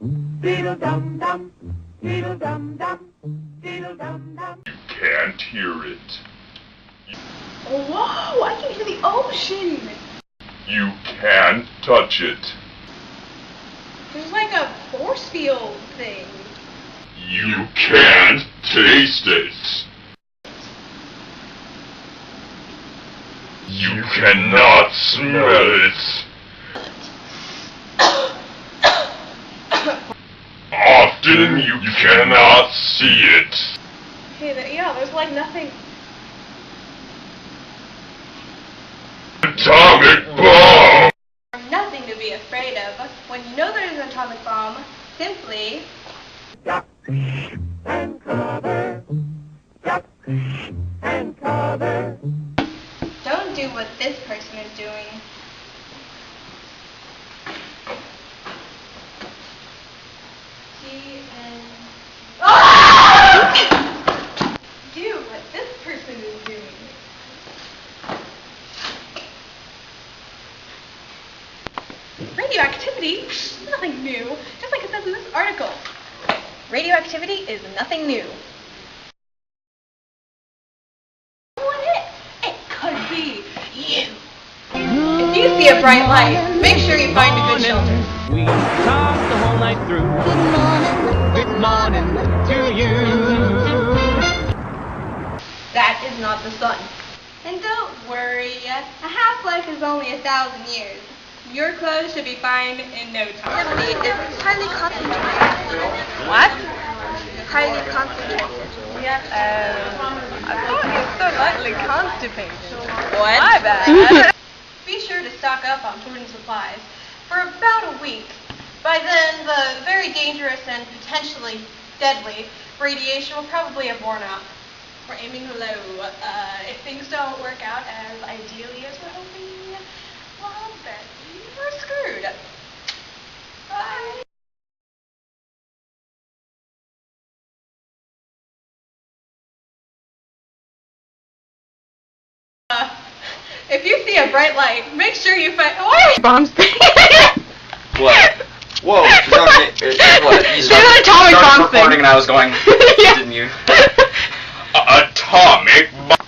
Beedle-dum-dum, beedle-dum-dum, beedle-dum-dum. You can't hear it. Whoa, I can hear the ocean. You can't touch it. There's like a force field thing. You can't taste it. You cannot smell it. Often you cannot see it. Hey, yeah, there's like nothing. Atomic bomb! Nothing to be afraid of. When you know there's an atomic bomb, simply Duck and cover. Duck and cover. don't do what this person is doing. Do what this person is doing. Radioactivity? Nothing new. Just like it says in this article. Radioactivity is nothing new. It could be you. If you see a bright light, make sure you find a good shelter. We talked the whole night through. Good morning to you. That is not the sun. And don't worry, a half-life is only 1,000 years. Your clothes should be fine in no time. It's highly concentrated. What? Highly concentrated. Yeah, I thought you were so lightly constipated. What? My bad. Be sure to stock up on food and supplies for about a week. By then, the very dangerous and potentially deadly radiation will probably have worn out. We're aiming low. If things don't work out as ideally as we're hoping, well, then we're screwed. Bye. If you see a bright light, make sure you find. Why? Bombs thing. What? Whoa! What? You an atomic bomb thing. recording and I was going. Yeah. Didn't you? Atomic bomb.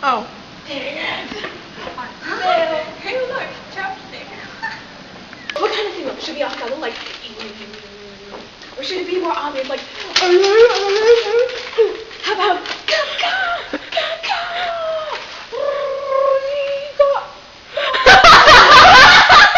Oh. Dang it. Hey, look, chopstick. What kind of thing should be off color, like, or should it be more obvious, like, how about